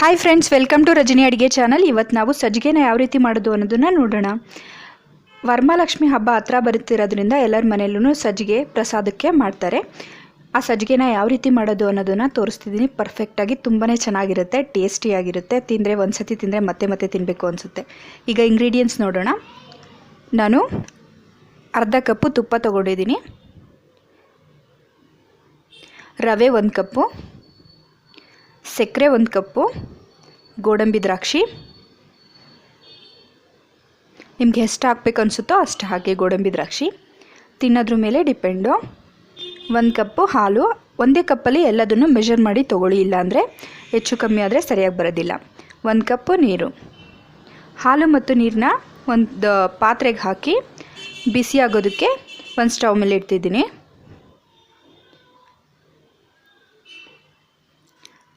Hi friends, welcome to Rajani ಅಡುಗೆ channel. ಇವತ್ತು ನಾವು ಸಜ್ಜಿಗೆನ ಯಾವ ರೀತಿ ಮಾಡೋದು ಅನ್ನೋದನ್ನು ನೋಡೋಣ. ವರಮಹಾಲಕ್ಷ್ಮಿ ಹಬ್ಬ ಹತ್ರ ಬರುತ್ತಿರೋದ್ರಿಂದ ಎಲ್ಲರ ಮನೆಯಲ್ಲೂ ಸಜ್ಜಿಗೆ ಪ್ರಸಾದಕ್ಕೆ ಮಾಡ್ತಾರೆ. ಆ ಸಜ್ಜಿಗೆನ ಯಾವ ರೀತಿ ಮಾಡೋದು ಅನ್ನೋದನ್ನು ತೋರಿಸ್ತಿದ್ದೀನಿ. ಪರ್ಫೆಕ್ಟಾಗಿ ತುಂಬಾ ಚೆನ್ನಾಗಿರುತ್ತೆ, ಟೇಸ್ಟಿಯಾಗಿರುತ್ತೆ. ತಿಂದರೆ ಒಂದು ಸತಿ ತಿಂದರೆ ಮತ್ತೆ ಮತ್ತೆ ತಿನ್ನಬೇಕು ಅನಿಸುತ್ತೆ. ಈಗ ಇಂಗ್ರೀಡಿಯೆಂಟ್ಸ್ ನೋಡೋಣ. ನಾನು ಅರ್ಧ ಕಪ್ಪು ತುಪ್ಪ ತೊಗೊಂಡಿದ್ದೀನಿ, ರವೆ 1 ಕಪ್ಪು, ಸಕ್ಕರೆ 1 ಕಪ್ಪು, ಗೋಡಂಬಿ ದ್ರಾಕ್ಷಿ ನಿಮಗೆ ಎಷ್ಟು ಹಾಕಬೇಕು ಅನಿಸುತ್ತೋ ಅಷ್ಟು ಹಾಕಿ. ಗೋಡಂಬಿ ದ್ರಾಕ್ಷಿ ತಿನ್ನೋದ್ರ ಮೇಲೆ ಡಿಪೆಂಡು. 1 ಕಪ್ಪು ಹಾಲು. ಒಂದೇ ಕಪ್ಪಲ್ಲಿ ಎಲ್ಲದನ್ನು ಮೆಷರ್ ಮಾಡಿ ತೊಗೊಳ್ಳಿ, ಇಲ್ಲಾಂದರೆ ಹೆಚ್ಚು ಕಮ್ಮಿ ಆದರೆ ಸರಿಯಾಗಿ ಬರೋದಿಲ್ಲ. 1 ಕಪ್ಪು ನೀರು. ಹಾಲು ಮತ್ತು ನೀರನ್ನ ಒಂದು ಪಾತ್ರೆಗೆ ಹಾಕಿ ಬಿಸಿ ಆಗೋದಕ್ಕೆ ಒಂದು ಸ್ಟವ್ ಮೇಲೆ ಇಡ್ತಿದ್ದೀನಿ.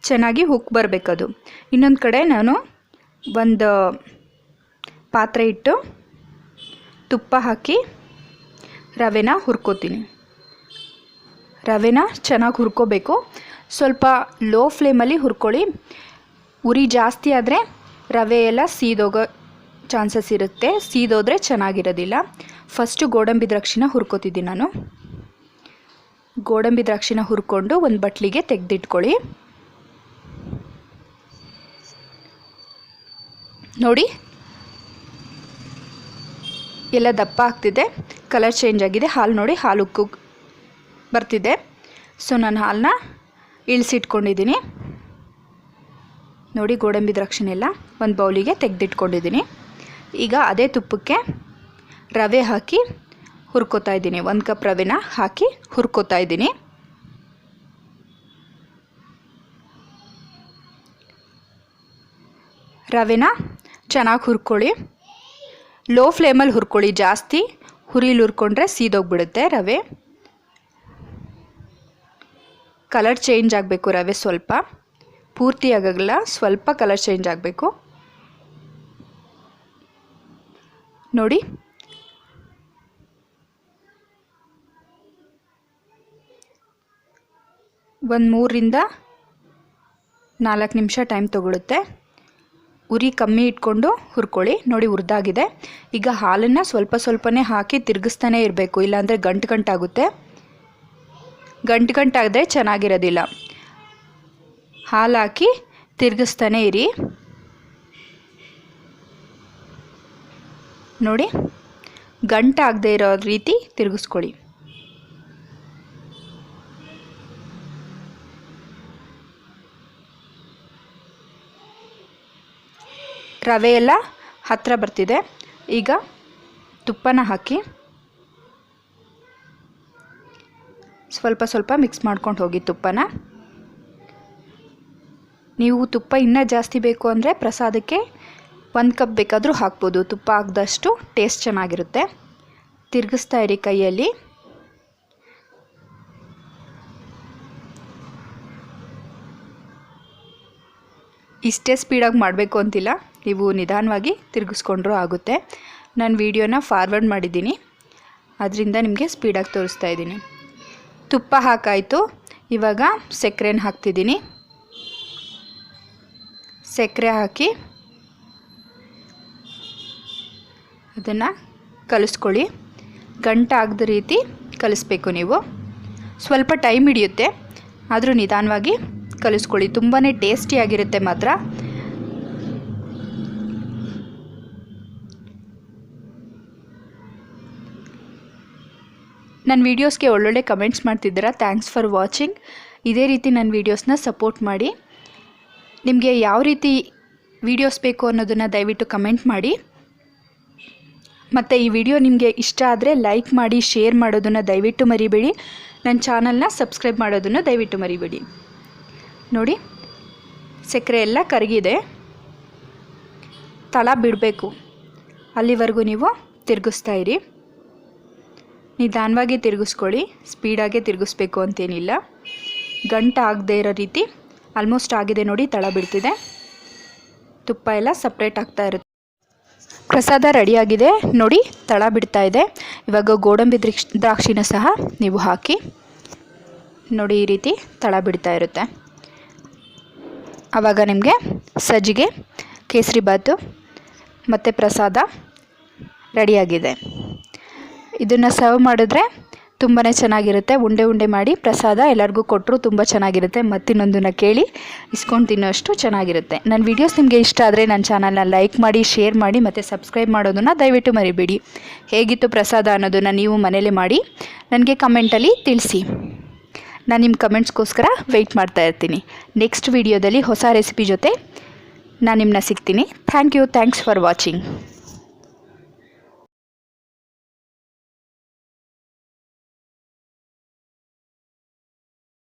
ಚೆನ್ನಾಗಿ ಉಕ್ಕಿ ಬರಬೇಕದು. ಇನ್ನೊಂದು ಕಡೆ ನಾನು ಒಂದು ಪಾತ್ರೆ ಇಟ್ಟು ತುಪ್ಪ ಹಾಕಿ ರವೆನ ಹುರ್ಕೋತೀನಿ. ರವೆನ ಚೆನ್ನಾಗಿ ಹುರ್ಕೋಬೇಕು. ಸ್ವಲ್ಪ ಲೋ ಫ್ಲೇಮಲ್ಲಿ ಹುರ್ಕೊಳ್ಳಿ. ಉರಿ ಜಾಸ್ತಿ ಆದರೆ ರವೆ ಎಲ್ಲ ಸೀದೋಗೋ ಚಾನ್ಸಸ್ ಇರುತ್ತೆ, ಸೀದೋದ್ರೆ ಚೆನ್ನಾಗಿರೋದಿಲ್ಲ. ಫಸ್ಟು ಗೋಡಂಬಿ ದ್ರಾಕ್ಷಿನ ಹುರ್ಕೋತಿದ್ದೀನಿ ನಾನು. ಗೋಡಂಬಿ ದ್ರಾಕ್ಷಿನ ಹುರ್ಕೊಂಡು ಒಂದು ಬಟ್ಲಿಗೆ ತೆಗೆದಿಟ್ಕೊಳ್ಳಿ. ನೋಡಿ ಎಲ್ಲ ದಪ್ಪ ಆಗ್ತಿದೆ, ಕಲರ್ ಚೇಂಜ್ ಆಗಿದೆ. ಹಾಲು ನೋಡಿ, ಹಾಲು ಉಕ್ಕು ಬರ್ತಿದೆ. ಸೊ ನಾನು ಹಾಲನ್ನ ಇಳಿಸಿಟ್ಕೊಂಡಿದ್ದೀನಿ. ನೋಡಿ, ಗೋಡಂಬಿ ದ್ರಾಕ್ಷಿನೆಲ್ಲ ಒಂದು ಬೌಲಿಗೆ ತೆಗೆದಿಟ್ಕೊಂಡಿದ್ದೀನಿ. ಈಗ ಅದೇ ತುಪ್ಪಕ್ಕೆ ರವೆ ಹಾಕಿ ಹುರ್ಕೋತಾ ಇದ್ದೀನಿ. 1 ಕಪ್ ರವೆನ ಹಾಕಿ ಹುರ್ಕೋತಾ ಇದ್ದೀನಿ. ರವೆನ ಚೆನ್ನಾಗಿ ಹುರ್ಕೊಳ್ಳಿ. ಲೋ ಫ್ಲೇಮಲ್ಲಿ ಹುರ್ಕೊಳ್ಳಿ, ಜಾಸ್ತಿ ಹುರಿಲಿ ಹುರ್ಕೊಂಡ್ರೆ ಸೀದೋಗ್ಬಿಡುತ್ತೆ ರವೆ. ಕಲರ್ ಚೇಂಜ್ ಆಗಬೇಕು ರವೆ, ಸ್ವಲ್ಪ ಪೂರ್ತಿ ಆಗೋಲ್ಲ, ಸ್ವಲ್ಪ ಕಲರ್ ಚೇಂಜ್ ಆಗಬೇಕು. ನೋಡಿ, ಒಂದು 3 ರಿಂದ 4 ನಿಮಿಷ ಟೈಮ್ ತೊಗೊಳುತ್ತೆ. ಉರಿ ಕಮ್ಮಿ ಇಟ್ಕೊಂಡು ಹುರ್ಕೊಳ್ಳಿ. ನೋಡಿ, ಹುರಿದಾಗಿದೆ. ಈಗ ಹಾಲನ್ನು ಸ್ವಲ್ಪ ಸ್ವಲ್ಪನೇ ಹಾಕಿ ತಿರುಗಿಸ್ತಾನೆ ಇರಬೇಕು, ಇಲ್ಲಾಂದರೆ ಗಂಟಾಗುತ್ತೆ. ಗಂಟಾದರೆ ಚೆನ್ನಾಗಿರೋದಿಲ್ಲ. ಹಾಲು ಹಾಕಿ ತಿರುಗಿಸ್ತಾನೆ ಇರಿ. ನೋಡಿ, ಗಂಟಾಗದೇ ಇರೋ ರೀತಿ ತಿರುಗಿಸ್ಕೊಳ್ಳಿ. ರವೆ ಎಲ್ಲ ಹತ್ತಿರ ಬರ್ತಿದೆ. ಈಗ ತುಪ್ಪನ ಹಾಕಿ ಸ್ವಲ್ಪ ಸ್ವಲ್ಪ ಮಿಕ್ಸ್ ಮಾಡ್ಕೊಂಡು ಹೋಗಿ ತುಪ್ಪನ. ನೀವು ತುಪ್ಪ ಇನ್ನೂ ಜಾಸ್ತಿ ಬೇಕು ಅಂದರೆ ಪ್ರಸಾದಕ್ಕೆ 1 ಕಪ್ ಬೇಕಾದರೂ ಹಾಕ್ಬೋದು. ತುಪ್ಪ ಹಾಕಿದಷ್ಟು ಟೇಸ್ಟ್ ಚೆನ್ನಾಗಿರುತ್ತೆ. ತಿರುಗಿಸ್ತಾ ಇರಿ ಕೈಯಲ್ಲಿ. ಇಷ್ಟೇ ಸ್ಪೀಡಾಗಿ ಮಾಡಬೇಕು ಅಂತಿಲ್ಲ, ನೀವು ನಿಧಾನವಾಗಿ ತಿರುಗಿಸ್ಕೊಂಡ್ರೂ ಆಗುತ್ತೆ. ನಾನು ವಿಡಿಯೋನ ಫಾರ್ವರ್ಡ್ ಮಾಡಿದ್ದೀನಿ, ಅದರಿಂದ ನಿಮಗೆ ಸ್ಪೀಡಾಗಿ ತೋರಿಸ್ತಾ ಇದ್ದೀನಿ. ತುಪ್ಪ ಹಾಕಾಯಿತು. ಇವಾಗ ಸಕ್ಕರೆನ ಹಾಕ್ತಿದ್ದೀನಿ. ಸಕ್ಕರೆ ಹಾಕಿ ಅದನ್ನು ಕಲಿಸ್ಕೊಳ್ಳಿ. ಗಂಟಾಗದ ರೀತಿ ಕಲಿಸ್ಬೇಕು ನೀವು. ಸ್ವಲ್ಪ ಟೈಮ್ ಹಿಡಿಯುತ್ತೆ, ಆದರೂ ನಿಧಾನವಾಗಿ ಕಲಿಸ್ಕೊಳ್ಳಿ. ತುಂಬಾ ಟೇಸ್ಟಿಯಾಗಿರುತ್ತೆ ಮಾತ್ರ. ನನ್ನ ವೀಡಿಯೋಸ್ಗೆ ಒಳ್ಳೊಳ್ಳೆ ಕಮೆಂಟ್ಸ್ ಮಾಡ್ತಿದ್ದೀರಾ, ಥ್ಯಾಂಕ್ಸ್ ಫಾರ್ ವಾಚಿಂಗ್. ಇದೇ ರೀತಿ ನನ್ನ ವೀಡಿಯೋಸ್ನ ಸಪೋರ್ಟ್ ಮಾಡಿ. ನಿಮಗೆ ಯಾವ ರೀತಿ ವೀಡಿಯೋಸ್ ಬೇಕು ಅನ್ನೋದನ್ನು ದಯವಿಟ್ಟು ಕಮೆಂಟ್ ಮಾಡಿ. ಮತ್ತು ಈ ವಿಡಿಯೋ ನಿಮಗೆ ಇಷ್ಟ ಆದರೆ ಲೈಕ್ ಮಾಡಿ, ಶೇರ್ ಮಾಡೋದನ್ನು ದಯವಿಟ್ಟು ಮರಿಬೇಡಿ. ನನ್ನ ಚಾನಲ್ನ ಸಬ್ಸ್ಕ್ರೈಬ್ ಮಾಡೋದನ್ನು ದಯವಿಟ್ಟು ಮರಿಬೇಡಿ. ನೋಡಿ, ಸಕ್ಕರೆ ಎಲ್ಲ ಕರಗಿದೆ. ತಳ ಬಿಡಬೇಕು, ಅಲ್ಲಿವರೆಗೂ ನೀವು ತಿರುಗಿಸ್ತಾ ಇರಿ. ನಿಧಾನವಾಗಿ ತಿರುಗಿಸ್ಕೊಳ್ಳಿ, ಸ್ಪೀಡಾಗೆ ತಿರುಗಿಸ್ಬೇಕು ಅಂತೇನಿಲ್ಲ. ಗಂಟಾಗದೇ ಇರೋ ರೀತಿ. ಆಲ್ಮೋಸ್ಟ್ ಆಗಿದೆ ನೋಡಿ, ತಳ ಬಿಡ್ತಿದೆ. ತುಪ್ಪ ಎಲ್ಲ ಸಪ್ರೇಟ್ ಆಗ್ತಾ ಇರುತ್ತೆ. ಪ್ರಸಾದ ರೆಡಿಯಾಗಿದೆ ನೋಡಿ, ತಳ ಬಿಡ್ತಾ ಇದೆ. ಇವಾಗ ಗೋಡಂಬಿ ದ್ರಾಕ್ಷಿನ ಸಹ ನೀವು ಹಾಕಿ ನೋಡಿ, ಈ ರೀತಿ ತಳ ಬಿಡ್ತಾ ಇರುತ್ತೆ. ಆವಾಗ ನಿಮಗೆ ಸಜ್ಜಿಗೆ, ಕೇಸರಿಬಾತು ಮತ್ತು ಪ್ರಸಾದ ರೆಡಿಯಾಗಿದೆ. ಇದನ್ನು ಸರ್ವ್ ಮಾಡಿದ್ರೆ ತುಂಬಾ ಚೆನ್ನಾಗಿರುತ್ತೆ. ಉಂಡೆ ಉಂಡೆ ಮಾಡಿ ಪ್ರಸಾದ ಎಲ್ಲರಿಗೂ ಕೊಟ್ಟರು ತುಂಬ ಚೆನ್ನಾಗಿರುತ್ತೆ. ಮತ್ತಿನ್ನೊಂದನ್ನು ಕೇಳಿ ಇಸ್ಕೊಂಡು ತಿನ್ನೋಷ್ಟು ಚೆನ್ನಾಗಿರುತ್ತೆ. ನನ್ನ ವೀಡಿಯೋಸ್ ನಿಮಗೆ ಇಷ್ಟ ಆದರೆ ನನ್ನ ಚಾನಲ್ನ ಲೈಕ್ ಮಾಡಿ, ಶೇರ್ ಮಾಡಿ ಮತ್ತು ಸಬ್ಸ್ಕ್ರೈಬ್ ಮಾಡೋದನ್ನು ದಯವಿಟ್ಟು ಮರಿಬೇಡಿ. ಹೇಗಿತ್ತು ಪ್ರಸಾದ ಅನ್ನೋದನ್ನು ನೀವು ಮನೇಲಿ ಮಾಡಿ ನನಗೆ ಕಮೆಂಟಲ್ಲಿ ತಿಳಿಸಿ. ನಾನು ನಿಮ್ಮ ಕಮೆಂಟ್ಸ್ಗೋಸ್ಕರ ವೆಯ್ಟ್ ಮಾಡ್ತಾ ಇರ್ತೀನಿ. ನೆಕ್ಸ್ಟ್ ವೀಡಿಯೋದಲ್ಲಿ ಹೊಸ ರೆಸಿಪಿ ಜೊತೆ ನಾನು ನಿಮ್ಮನ್ನ ಸಿಗ್ತೀನಿ. Thanks for watching.